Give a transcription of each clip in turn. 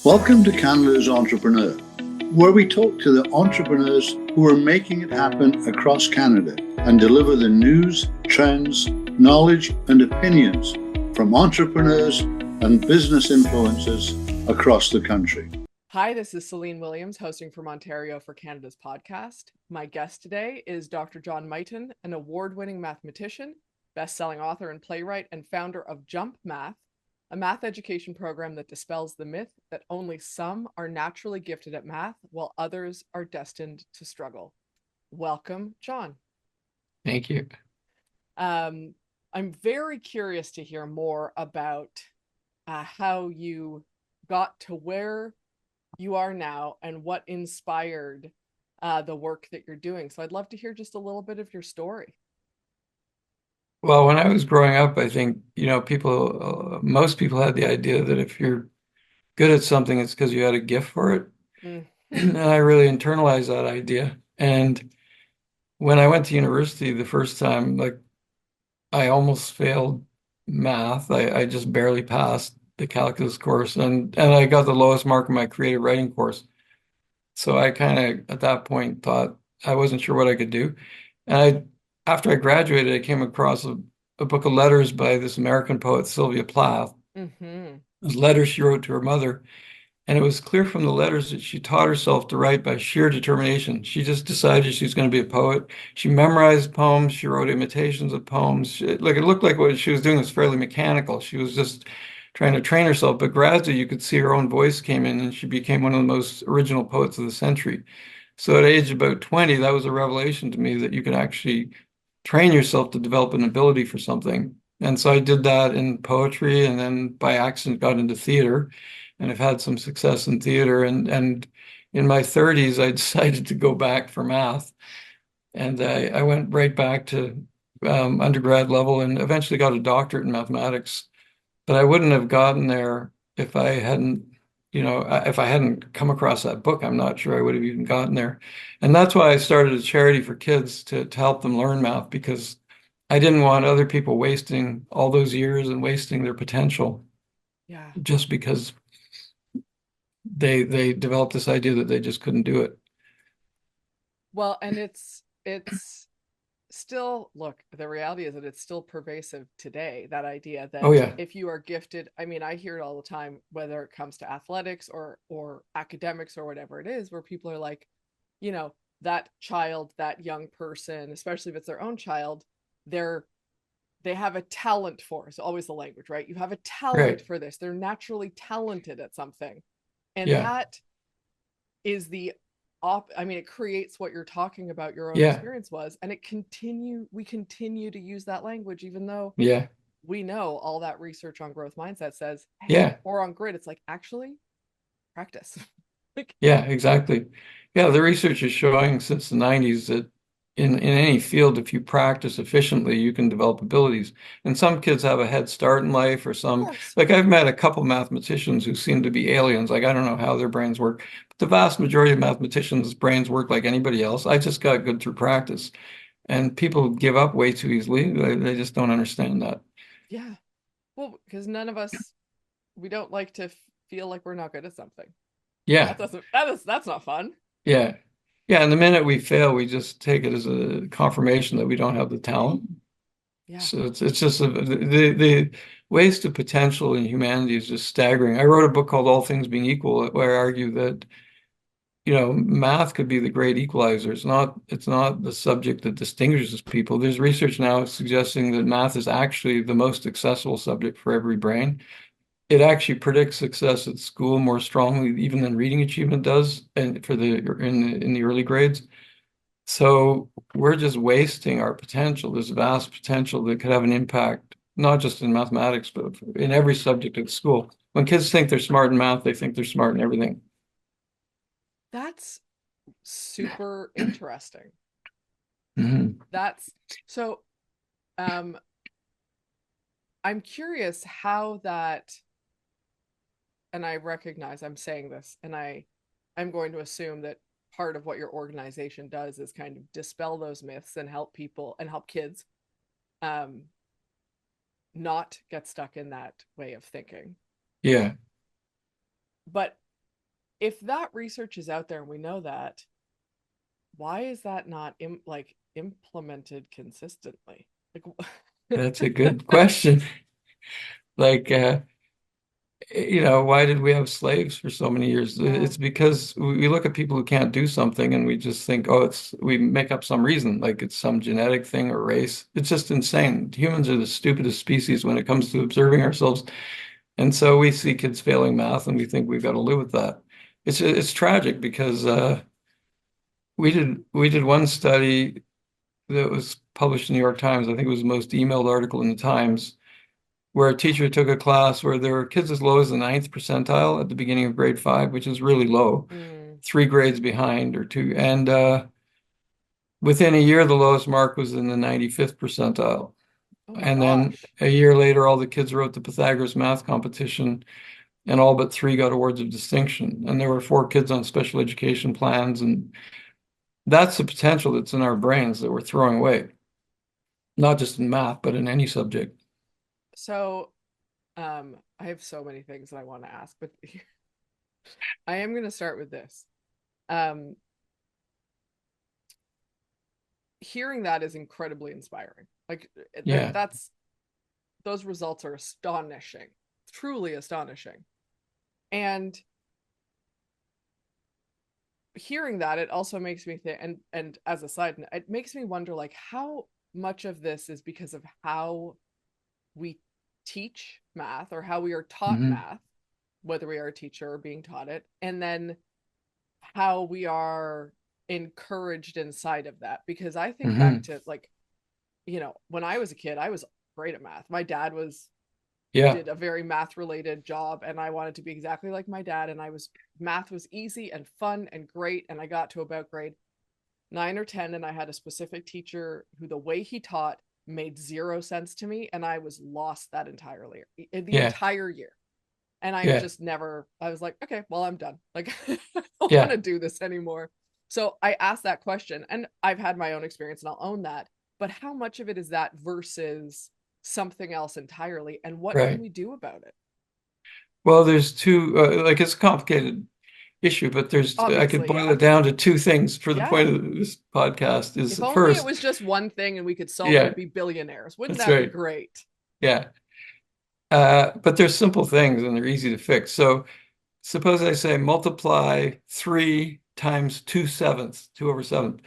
Welcome to Canada's Entrepreneur, where we talk to the entrepreneurs who are making it happen across Canada and deliver the news, trends, knowledge, and opinions from entrepreneurs and business influencers across the country. Hi, this is Celine Williams, hosting from Ontario for Canada's podcast. My guest today is Dr. John Mighton, an award-winning mathematician, best-selling author and playwright, and founder of Jump Math, a math education program that dispels the myth that only some are naturally gifted at math while others are destined to struggle. Welcome, John. Thank you. I'm very curious to hear more about how you got to where you are now and what inspired the work that you're doing. So I'd love to hear just a little bit of your story. Well, when I was growing up, I think, most people had the idea that if you're good at something, it's because you had a gift for it. And I really internalized that idea. And when I went to university the first time, I almost failed math. I just barely passed the calculus course, and I got the lowest mark in my creative writing course. So I kind of, at that point, thought I wasn't sure what I could do. And after I graduated, I came across a book of letters by this American poet, Sylvia Plath. It was letters she wrote to her mother. And it was clear from the letters that she taught herself to write by sheer determination. She just decided she was going to be a poet. She memorized poems. She wrote imitations of poems. It looked like what she was doing was fairly mechanical. She was just trying to train herself. But gradually, you could see her own voice came in, and she became one of the most original poets of the century. So at age about 20, that was a revelation to me that you could actually train yourself to develop an ability for something. And so I did that in poetry, and then by accident got into theater. And I've had some success in theater. And in my 30s, I decided to go back for math. And I went right back to undergrad level and eventually got a doctorate in mathematics. But I wouldn't have gotten there if I hadn't, if I hadn't come across that book. I'm not sure I would have even gotten there. And that's why I started a charity for kids to help them learn math, because I didn't want other people wasting all those years and wasting their potential. Yeah. Just because they developed this idea that they just couldn't do it. Well, and it's still, look, the reality is that it's still pervasive today, that idea that if you are gifted, I mean, I hear it all the time, whether it comes to athletics or academics or whatever it is, where people are like, that child, that young person, especially if it's their own child, they have a talent for, it's always the language, right? You have a talent for this. They're naturally talented at something. And that is it creates what you're talking about, your own experience was, and we continue to use that language, even though we know all that research on growth mindset says, or on grit, it's like, actually practice. Exactly. The research is showing since the 90s that in any field, if you practice efficiently, you can develop abilities. And some kids have a head start in life, or some, I've met a couple mathematicians who seem to be aliens. I don't know how their brains work, but the vast majority of mathematicians' brains work like anybody else. I just got good through practice. And people give up way too easily. They just don't understand that. Yeah. Well, because none of us, we don't like to feel like we're not good at something. Yeah. That's not fun. Yeah. Yeah, and the minute we fail, we just take it as a confirmation that we don't have the talent. Yeah. So it's just the waste of potential in humanity is just staggering. I wrote a book called All Things Being Equal, where I argue that, math could be the great equalizer. It's not the subject that distinguishes people. There's research now suggesting that math is actually the most accessible subject for every brain. It actually predicts success at school more strongly even than reading achievement does, and in the early grades. So we're just wasting our potential, this vast potential that could have an impact, not just in mathematics, but in every subject at school. When kids think they're smart in math, they think they're smart in everything. That's super interesting. That's so I'm curious how that, and I recognize I'm saying this, and I'm going to assume that part of what your organization does is kind of dispel those myths and help people and help kids not get stuck in that way of thinking. Yeah. But if that research is out there and we know that, why is that not implemented consistently? That's a good question. Like, why did we have slaves for so many years? It's because we look at people who can't do something and we just think, oh, we make up some reason, like it's some genetic thing or race. It's just insane. Humans are the stupidest species when it comes to observing ourselves. And so we see kids failing math and we think we've got to live with that. It's tragic because we did one study that was published in the New York Times. I think it was the most emailed article in the Times, where a teacher took a class where there were kids as low as the 9th percentile at the beginning of grade 5, which is really low, 3 grades behind or 2. And within a year, the lowest mark was in the 95th percentile. And then a year later, all the kids wrote the Pythagoras math competition, and all but 3 got awards of distinction. And there were 4 kids on special education plans. And that's the potential that's in our brains that we're throwing away, not just in math, but in any subject. So, I have so many things that I want to ask, but I am going to start with this. Hearing that is incredibly inspiring. Those results are astonishing, truly astonishing. And hearing that, it also makes me think, and as a side note, it makes me wonder, like, how much of this is because of how we teach math or how we are taught math, whether we are a teacher or being taught it, and then how we are encouraged inside of that. Because I think back to, like, when I was a kid, I was great at math. My dad did a very math related job, and I wanted to be exactly like my dad. And math was easy and fun and great. And I got to about grade 9 or 10, and I had a specific teacher who, the way he taught, made zero sense to me, and I was lost that entire year. And I just never, I was like, okay, well, I'm done. Like, I don't want to do this anymore. So I asked that question, and I've had my own experience, and I'll own that. But how much of it is that versus something else entirely, and what can we do about it? Well, there's two, it's a complicated issue, but I could boil it down to 2 things for the point of this podcast. Is if first, only it was just one thing and we could solve it and be billionaires. Wouldn't that be great? Yeah. But there's simple things and they're easy to fix. So suppose I say multiply 3 times 2/7, 2/7.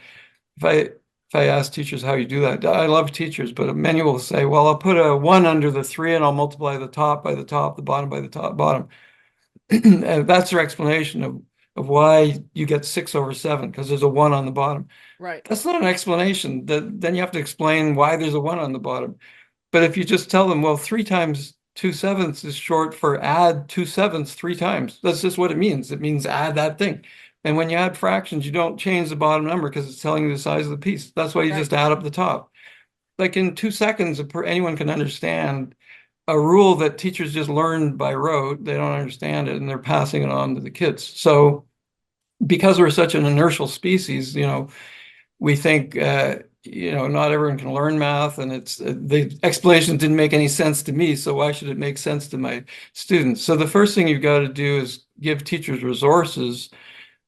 If I ask teachers how you do that, I love teachers, but many will say, well, I'll put a 1 under the 3 and I'll multiply the top by the top, the bottom by the bottom. And that's their explanation of why you get 6/7, because there's a 1 on the bottom. Right. That's not an explanation. Then you have to explain why there's a 1 on the bottom. But if you just tell them, well, 3 times 2/7 is short for add 2/7 3 times. That's just what it means. It means add that thing. And when you add fractions, you don't change the bottom number because it's telling you the size of the piece. That's why you just add up the top. Like in 2 seconds, anyone can understand a rule that teachers just learned by rote. They don't understand it, and they're passing it on to the kids. So because we're such an inertial species, we think, not everyone can learn math, and the explanation didn't make any sense to me, so why should it make sense to my students? So the first thing you've got to do is give teachers resources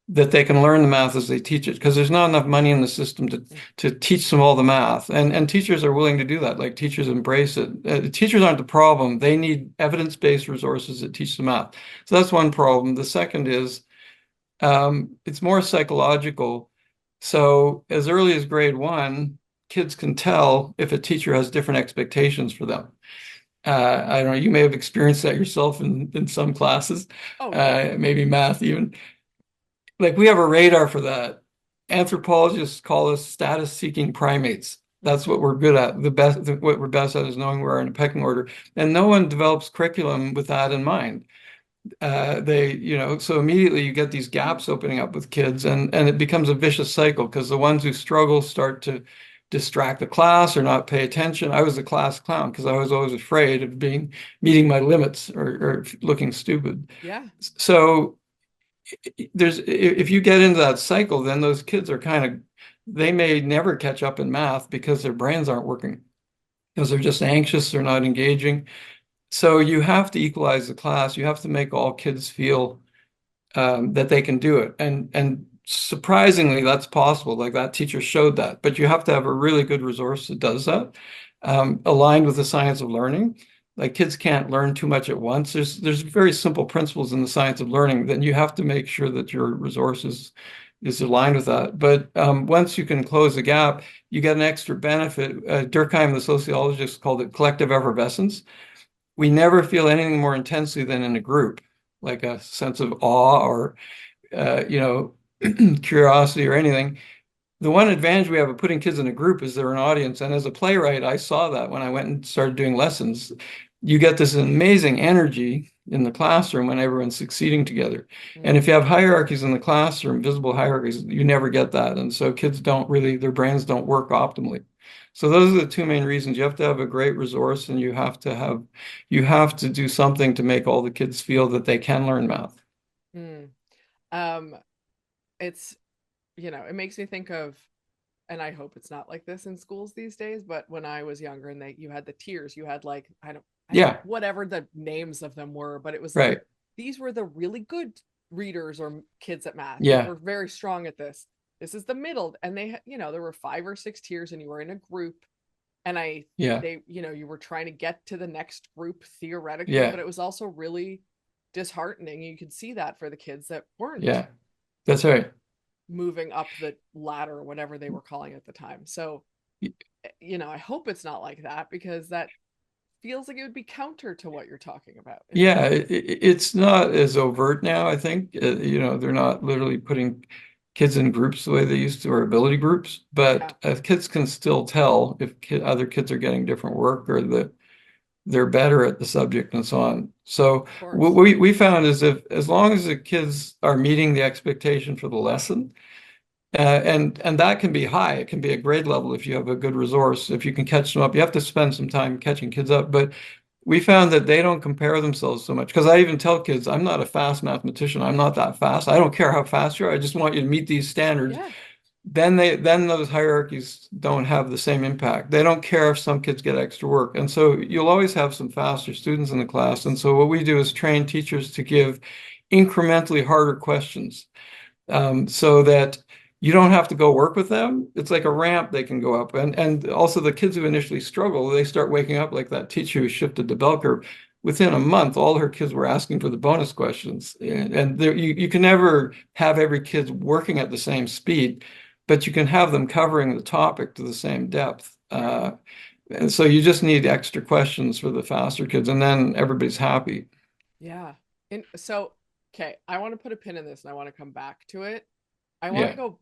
that they can learn the math as they teach it, because there's not enough money in the system to teach them all the math. And teachers are willing to do that. Like, teachers embrace it. Teachers aren't the problem. They need evidence-based resources that teach the math. So that's one problem. The second is it's more psychological. So as early as grade 1, kids can tell if a teacher has different expectations for them. I don't know, you may have experienced that yourself in some classes, maybe math even. Like, we have a radar for that. Anthropologists call us status-seeking primates. That's what we're good at. What we're best at is knowing where we're in a pecking order. And no one develops curriculum with that in mind. So immediately you get these gaps opening up with kids, and it becomes a vicious cycle, because the ones who struggle start to distract the class or not pay attention. I was a class clown because I was always afraid of meeting my limits or looking stupid. Yeah. So if you get into that cycle, then those kids are they may never catch up in math because their brains aren't working, because they're just anxious, they're not engaging. So you have to equalize the class. You have to make all kids feel that they can do it. And surprisingly, that's possible. Like that teacher showed that, but you have to have a really good resource that does that, aligned with the science of learning. Like kids can't learn too much at once. There's very simple principles in the science of learning. Then you have to make sure that your resources is aligned with that. But once you can close the gap, you get an extra benefit. Durkheim, the sociologist, called it collective effervescence. We never feel anything more intensely than in a group, like a sense of awe or curiosity or anything. The one advantage we have of putting kids in a group is they're an audience. And as a playwright, I saw that when I went and started doing lessons. You get this amazing energy in the classroom when everyone's succeeding together. And if you have hierarchies in the classroom, visible hierarchies, you never get that. And so kids don't really, their brains don't work optimally. So those are the two main reasons. You have to have a great resource, and you have to do something to make all the kids feel that they can learn math. It's, it makes me think of, and I hope it's not like this in schools these days, but when I was younger and you had the tiers, you had like, I don't whatever the names of them were, but it was like, these were the really good readers or kids at math. They were very strong at this. This is the middle. And they, there were 5 or 6 tiers and you were in a group, and you were trying to get to the next group theoretically, but it was also really disheartening. You could see that for the kids that weren't. Yeah, that's right. Moving up the ladder or whatever they were calling it at the time. So, I hope it's not like that, because that feels like it would be counter to what you're talking about. Yeah, it's not as overt now, I think. They're not literally putting kids in groups the way they used to, or ability groups, but kids can still tell if other kids are getting different work, or that they're better at the subject and so on. So what we found is, if as long as the kids are meeting the expectation for the lesson, and that can be high, it can be a grade level if you have a good resource, if you can catch them up. You have to spend some time catching kids up, but we found that they don't compare themselves so much. Because I even tell kids, I'm not a fast mathematician. I'm not that fast. I don't care how fast you are. I just want you to meet these standards. Then those hierarchies don't have the same impact. They don't care if some kids get extra work. And so you'll always have some faster students in the class. And so what we do is train teachers to give incrementally harder questions, so that you don't have to go work with them. It's like a ramp they can go up. And also the kids who initially struggle, they start waking up, like that teacher who shifted the bell curve. Within a month, all her kids were asking for the bonus questions. And there, you can never have every kid working at the same speed, but you can have them covering the topic to the same depth. And so you just need extra questions for the faster kids, and then everybody's happy. Yeah. And so, okay, I want to put a pin in this and I want to come back to it. I want to go,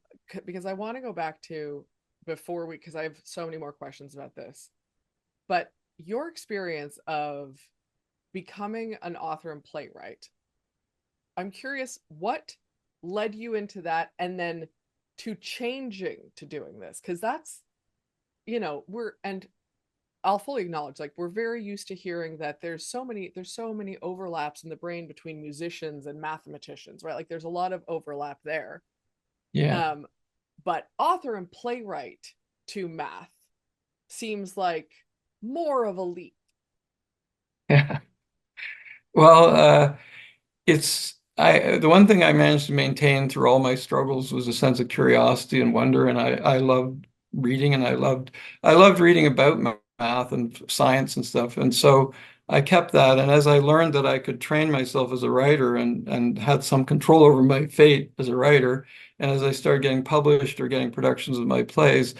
because I want to go back to because I have so many more questions about this. But your experience of becoming an author and playwright, I'm curious, what led you into that, and then to changing to doing this? Because that's, and I'll fully acknowledge, like, we're very used to hearing that there's so many overlaps in the brain between musicians and mathematicians, right? Like there's a lot of overlap there. But author and playwright to math seems like more of a leap. Yeah. Well, the one thing I managed to maintain through all my struggles was a sense of curiosity and wonder, and I loved reading, and I loved reading about math and science and stuff, and so I kept that. And as I learned that I could train myself as a writer and had some control over my fate as a writer, and as I started getting published or getting productions of my plays,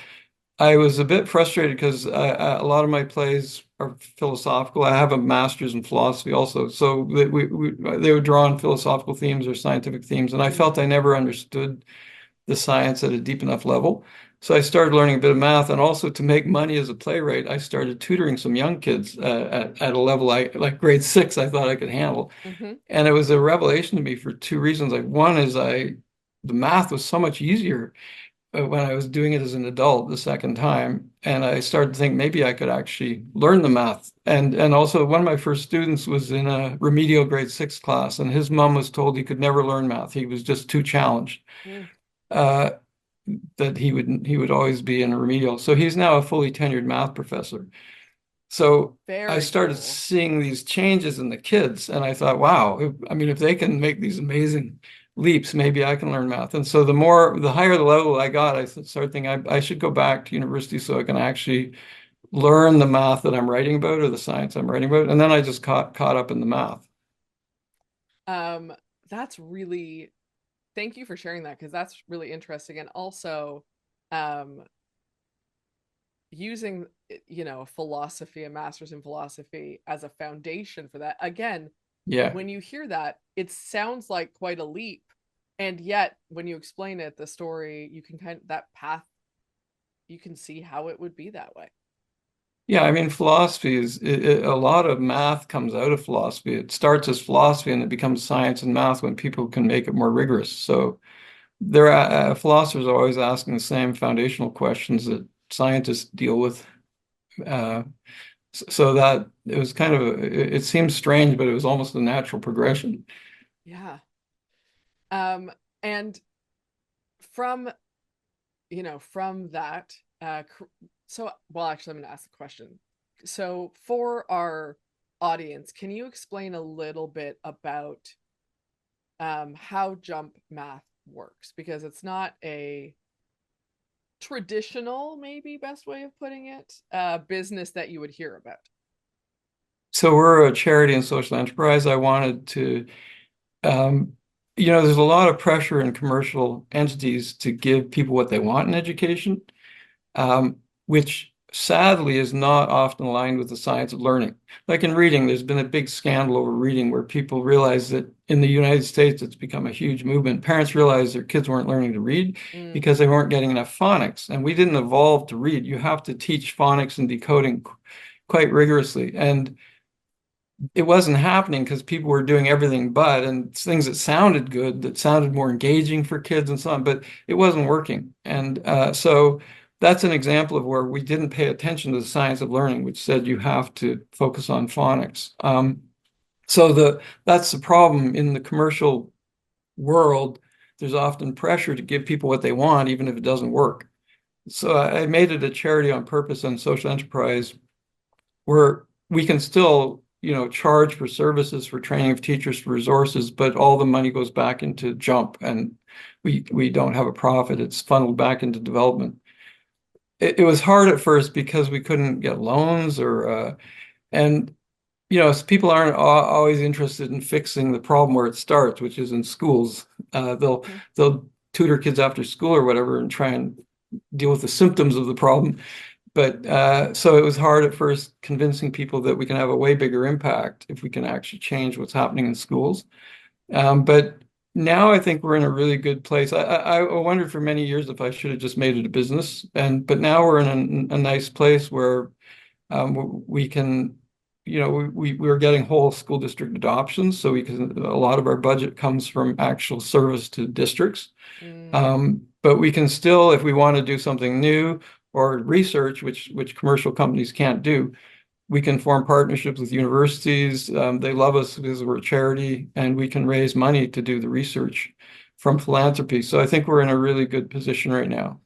I was a bit frustrated because a lot of my plays are philosophical. I have a master's in philosophy also, so they would draw on philosophical themes or scientific themes, and I felt I never understood the science at a deep enough level. So I started learning a bit of math, and also to make money as a playwright, I started tutoring some young kids at a level like grade 6 I thought I could handle. And it was a revelation to me for 2 reasons. Like, one is the math was so much easier when I was doing it as an adult the second time, and I started to think maybe I could actually learn the math. And also one of my first students was in a remedial grade 6 class, and his mom was told he could never learn math. He was just too challenged. That he would always be in a remedial. So he's now a fully tenured math professor. So I started seeing these changes in the kids, and I thought, wow, if they can make these amazing leaps, maybe I can learn math. And so the higher the level I got, I started thinking I should go back to university so I can actually learn the math that I'm writing about or the science I'm writing about. And then I just caught up in the math. That's really, thank you for sharing that, because that's really interesting. And also, using, philosophy, a master's in philosophy as a foundation for that. Again, when you hear that, it sounds like quite a leap. And yet, when you explain it, the story, you can that path, you can see how it would be that way. Yeah, I mean, philosophy is a lot of math comes out of philosophy. It starts as philosophy and it becomes science and math when people can make it more rigorous. So philosophers are always asking the same foundational questions that scientists deal with. So that it was kind of it seems strange, but it was almost a natural progression. Yeah. And from that, actually, I'm going to ask a question. So for our audience, can you explain a little bit about how jump math works? Because it's not a traditional, maybe best way of putting it, business that you would hear about. So we're a charity and social enterprise. I wanted to, there's a lot of pressure in commercial entities to give people what they want in education, which sadly is not often aligned with the science of learning. Like in reading, there's been a big scandal over reading where people realize that in the United States, it's become a huge movement. Parents realized their kids weren't learning to read because they weren't getting enough phonics. And we didn't evolve to read. You have to teach phonics and decoding quite rigorously. And it wasn't happening because people were doing everything and things that sounded good, that sounded more engaging for kids and so on, but it wasn't working. And so that's an example of where we didn't pay attention to the science of learning, which said you have to focus on phonics. That's the problem in the commercial world. There's often pressure to give people what they want, even if it doesn't work. So I made it a charity on purpose and social enterprise where we can still, charge for services, for training of teachers, for resources, but all the money goes back into JUMP and we don't have a profit. It's funneled back into development. It was hard at first because we couldn't get loans and people aren't always interested in fixing the problem where it starts, which is in schools. They'll tutor kids after school or whatever and try and deal with the symptoms of the problem. But so it was hard at first convincing people that we can have a way bigger impact if we can actually change what's happening in schools. But now I think we're in a really good place. I wondered for many years if I should have just made it a business, but now we're in a nice place where we can, we're getting whole school district adoptions, so a lot of our budget comes from actual service to districts. But we can still, if we want to do something new or research, which commercial companies can't do, we can form partnerships with universities. They love us because we're a charity, and we can raise money to do the research from philanthropy. So I think we're in a really good position right now.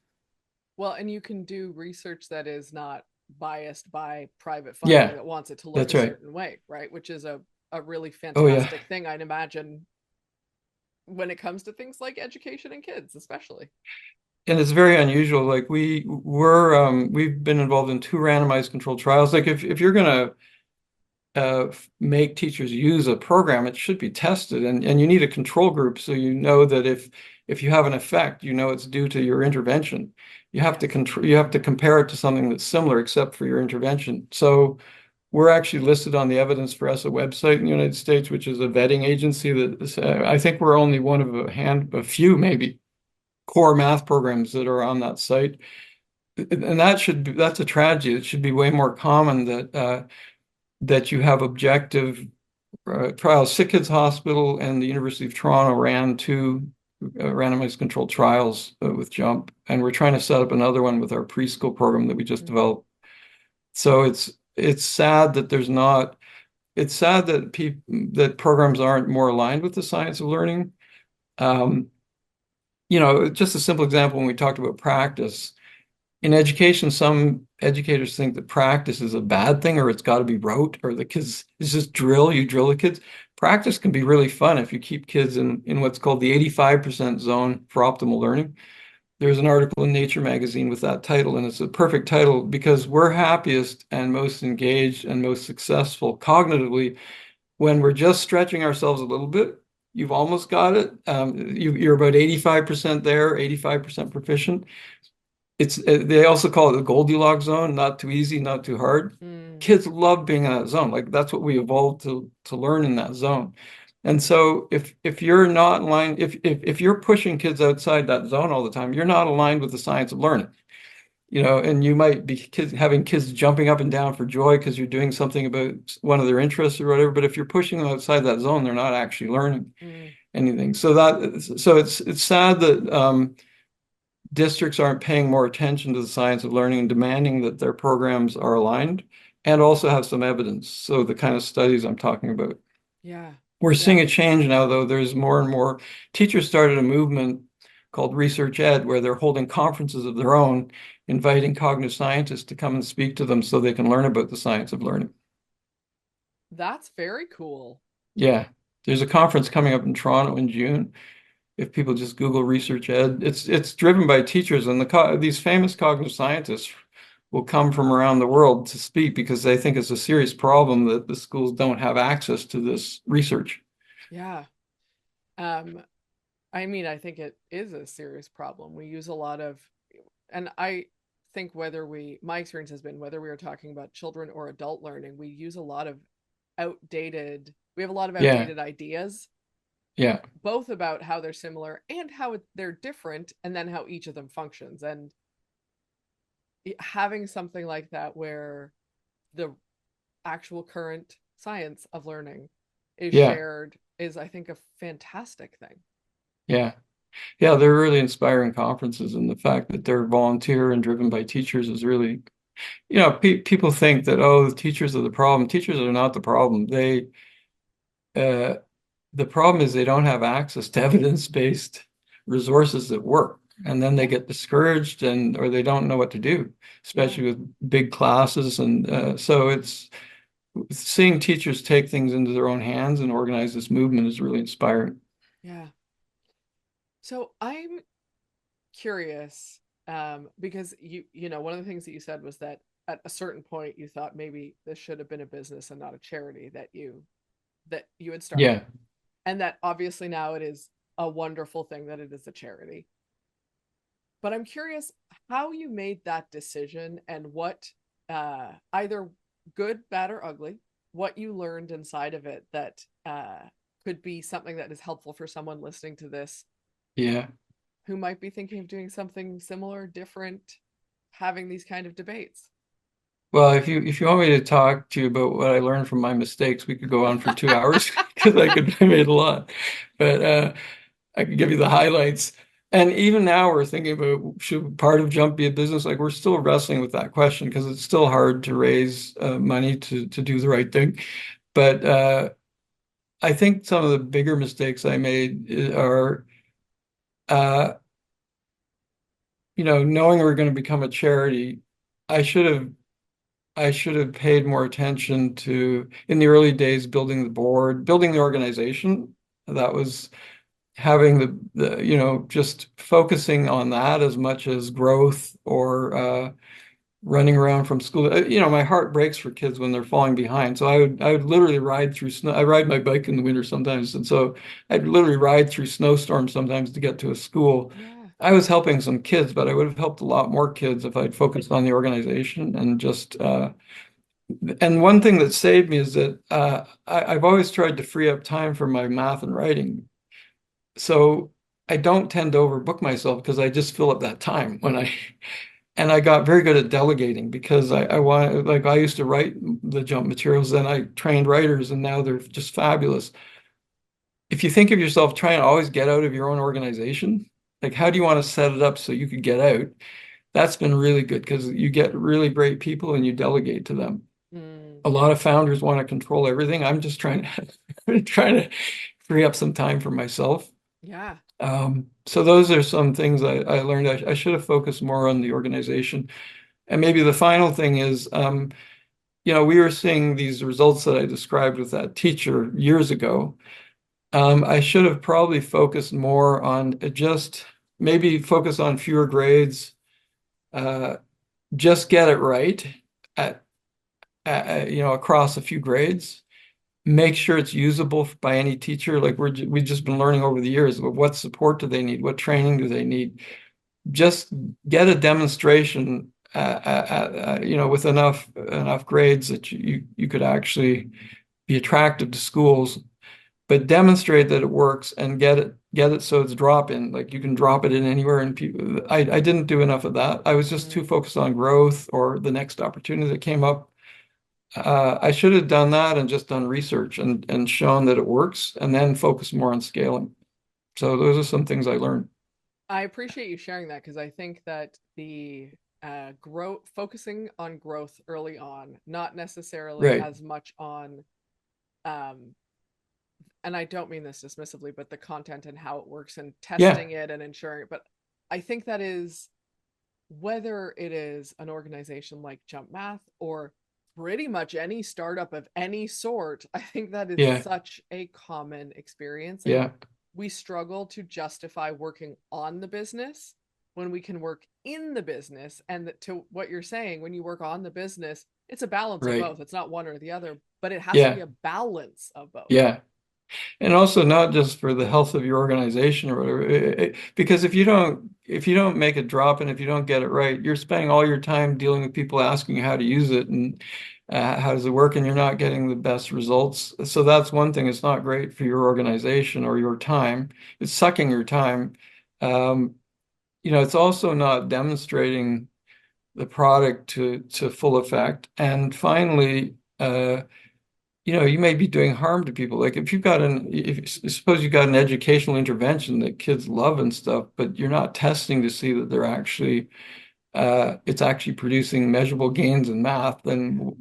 Well, and you can do research that is not biased by private funding that wants it to look a certain way, right? Which is a really fantastic thing, I'd imagine, when it comes to things like education and kids, especially. And it's very unusual. Like we've been involved in 2 randomized controlled trials. Like if you're going to make teachers use a program, it should be tested, and you need a control group so you know that if you have an effect, it's due to your intervention. You have to compare it to something that's similar except for your intervention. So we're actually listed on the Evidence for ESSA website in the United States, which is a vetting agency that I think we're only one of a few maybe core math programs that are on that site. And that's a tragedy. It should be way more common that you have objective trials. Sick Kids Hospital and the University of Toronto ran 2 randomized controlled trials with JUMP, and we're trying to set up another one with our preschool program that we just developed. So it's sad that there's not. It's sad that that programs aren't more aligned with the science of learning. Just a simple example, when we talked about practice, in education, some educators think that practice is a bad thing, or it's got to be rote, or the kids, it's just drill, you drill the kids. practice can be really fun if you keep kids in what's called the 85% zone for optimal learning. There's an article in Nature magazine with that title, and it's a perfect title because we're happiest and most engaged and most successful cognitively when we're just stretching ourselves a little bit. You've almost got it. You're about 85% there, 85% proficient. They also call it the Goldilocks zone, not too easy, not too hard. Kids love being in that zone. Like that's what we evolved to learn in that zone. And so if you're not aligned, if you're pushing kids outside that zone all the time, you're not aligned with the science of learning. And you might be having kids jumping up and down for joy because you're doing something about one of their interests or whatever. But if you're pushing them outside that zone, they're not actually learning anything. So it's sad that districts aren't paying more attention to the science of learning and demanding that their programs are aligned and also have some evidence. So the kind of studies I'm talking about. Yeah. We're seeing a change now, though. There's more and more teachers started a movement called Research Ed, where they're holding conferences of their own, inviting cognitive scientists to come and speak to them so they can learn about the science of learning. That's very cool. Yeah. There's a conference coming up in Toronto in June. If people just Google Research Ed, it's driven by teachers, and these famous cognitive scientists will come from around the world to speak because they think it's a serious problem that the schools don't have access to this research. Yeah. I mean, I think it is a serious problem. We use a lot of, and I think my experience has been whether we are talking about children or adult learning, we have a lot of outdated ideas. Yeah. Both about how they're similar and how they're different, and then how each of them functions. And having something like that where the actual current science of learning is shared is, I think, a fantastic thing. Yeah. Yeah, they're really inspiring conferences, and the fact that they're volunteer and driven by teachers is really, people think that, the teachers are the problem. Teachers are not the problem. The problem is they don't have access to evidence-based resources that work. And then they get discouraged or they don't know what to do, especially with big classes. And so it's seeing teachers take things into their own hands and organize this movement is really inspiring. Yeah. So I'm curious, because one of the things that you said was that at a certain point you thought maybe this should have been a business and not a charity that you had started. Yeah. And that obviously now it is a wonderful thing that it is a charity. But I'm curious how you made that decision and what, either good, bad, or ugly, what you learned inside of it that could be something that is helpful for someone listening to this. Yeah. Who might be thinking of doing something similar, different, having these kind of debates. Well, if you want me to talk to you about what I learned from my mistakes, we could go on for 2 hours because I made a lot. But I could give you the highlights. And even now we're thinking about, should part of Jump be a business? Like, we're still wrestling with that question because it's still hard to raise money to do the right thing. But I think some of the bigger mistakes I made are, knowing we're going to become a charity, I should have paid more attention to, in the early days, building the board, building the organization. That was having the just focusing on that as much as growth or running around from school. My heart breaks for kids when they're falling behind. So I would literally ride through snow. I ride my bike in the winter sometimes. And so I'd literally ride through snowstorms sometimes to get to a school. Yeah. I was helping some kids, but I would have helped a lot more kids if I'd focused on the organization and just, and one thing that saved me is that I've always tried to free up time for my math and writing. So I don't tend to overbook myself because I just fill up that time and I got very good at delegating because I used to write the Jump materials, then I trained writers and now they're just fabulous. If you think of yourself trying to always get out of your own organization, like how do you want to set it up so you could get out? That's been really good because you get really great people and you delegate to them. A lot of founders want to control everything. I'm just trying to free up some time for myself. Yeah. So those are some things I learned. I should have focused more on the organization. And maybe the final thing is we were seeing these results that I described with that teacher years ago. I should have probably focused more on maybe focus on fewer grades, just get it right across a few grades. Make sure it's usable by any teacher. Like we've just been learning over the years, what support do they need? What training do they need? Just get a demonstration, with enough grades that you could actually be attractive to schools, but demonstrate that it works and get it so it's drop-in. Like you can drop it in anywhere, and people. I didn't do enough of that. I was just too focused on growth or the next opportunity that came up. I should have done that and just done research and shown that it works, and then focus more on scaling. So those are some things I learned. I appreciate you sharing that, because I think that the focusing on growth early on, not necessarily as much on, and I don't mean this dismissively, but the content and how it works and testing it and ensuring it. But I think that is, whether it is an organization like Jump Math or pretty much any startup of any sort, I think that is such a common experience. And we struggle to justify working on the business when we can work in the business. And to what you're saying, when you work on the business, it's a balance of both. It's not one or the other, but it has to be a balance of both. Yeah. And also not just for the health of your organization or whatever, because if you don't make a drop and if you don't get it right, you're spending all your time dealing with people asking you how to use it and how does it work, and you're not getting the best results. So that's one thing. It's not great for your organization or your time. It's sucking your time. It's also not demonstrating the product to full effect. And finally, you may be doing harm to people. Like if suppose you've got an educational intervention that kids love and stuff, but you're not testing to see that they're actually, it's actually producing measurable gains in math, then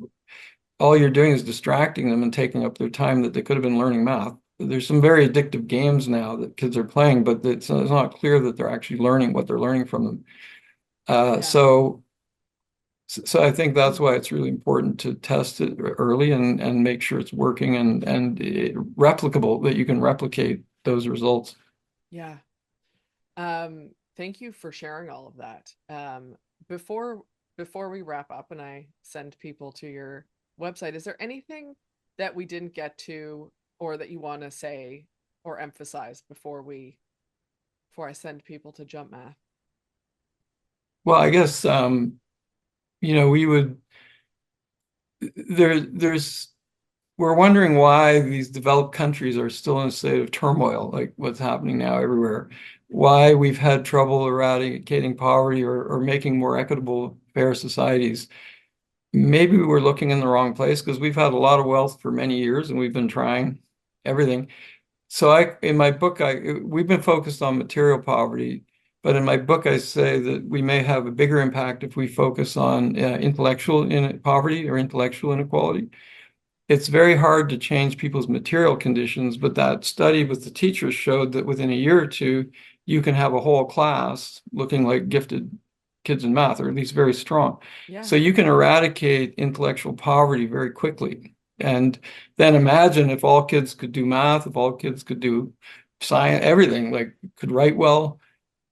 all you're doing is distracting them and taking up their time that they could have been learning math. There's some very addictive games now that kids are playing, but it's not clear that they're actually learning what they're learning from them. So I think that's why it's really important to test it early and make sure it's working and replicable, that you can replicate those results. Yeah. Thank you for sharing all of that. Before we wrap up and I send people to your website, is there anything that we didn't get to or that you want to say or emphasize before I send people to Jump Math? Well, I guess we're wondering why these developed countries are still in a state of turmoil, like what's happening now everywhere, why we've had trouble eradicating poverty or making more equitable, fair societies. Maybe we're looking in the wrong place because we've had a lot of wealth for many years and we've been trying everything. So in my book, we've been focused on material poverty. But in my book, I say that we may have a bigger impact if we focus on intellectual poverty or intellectual inequality. It's very hard to change people's material conditions, but that study with the teachers showed that within a year or two, you can have a whole class looking like gifted kids in math, or at least very strong. Yeah. So you can eradicate intellectual poverty very quickly. And then imagine if all kids could do math, if all kids could do science, everything, like could write well.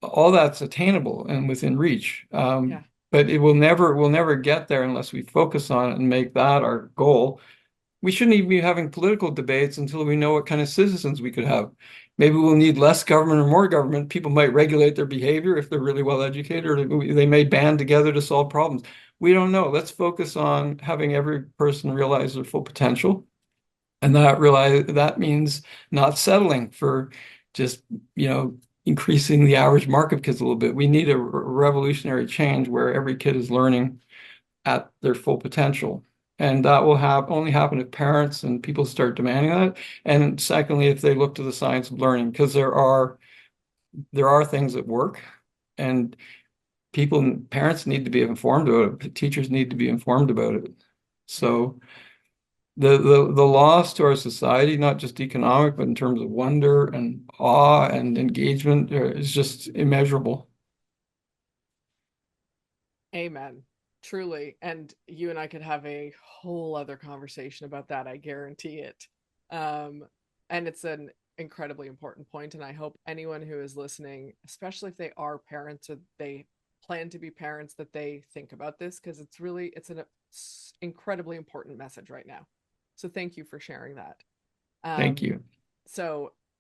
All that's attainable and within reach. But we'll never get there unless we focus on it and make that our goal. We shouldn't even be having political debates until we know what kind of citizens we could have. Maybe we'll need less government or more government. People might regulate their behavior if they're really well educated, or they may band together to solve problems. We don't know. Let's focus on having every person realize their full potential. And that means not settling for just, increasing the average mark of kids a little bit. We need a revolutionary change where every kid is learning at their full potential. And that will only happen if parents and people start demanding that. And secondly, if they look to the science of learning, because there are things that work, and parents need to be informed about it. Teachers need to be informed about it. So the loss to our society, not just economic, but in terms of wonder and awe and engagement, is just immeasurable. Amen. Truly. And you and I could have a whole other conversation about that. I guarantee it. And it's an incredibly important point. And I hope anyone who is listening, especially if they are parents or they plan to be parents, that they think about this, because it's an incredibly important message right now. So thank you for sharing that. Thank you.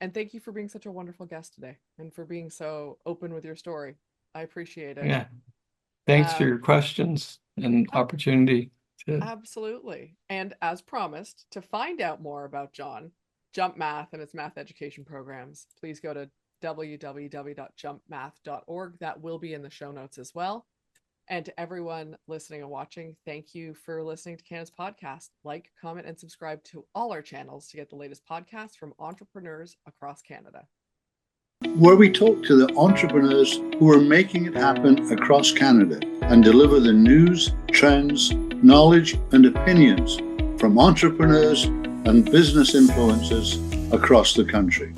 And thank you for being such a wonderful guest today and for being so open with your story. I appreciate it. Yeah. Thanks for your questions and opportunity to. Absolutely. And as promised, to find out more about John, Jump Math and its math education programs, please go to www.jumpmath.org. That will be in the show notes as well. And to everyone listening and watching, thank you for listening to Canada's podcast. Like, comment, and subscribe to all our channels to get the latest podcasts from entrepreneurs across Canada, where we talk to the entrepreneurs who are making it happen across Canada and deliver the news, trends, knowledge, and opinions from entrepreneurs and business influencers across the country.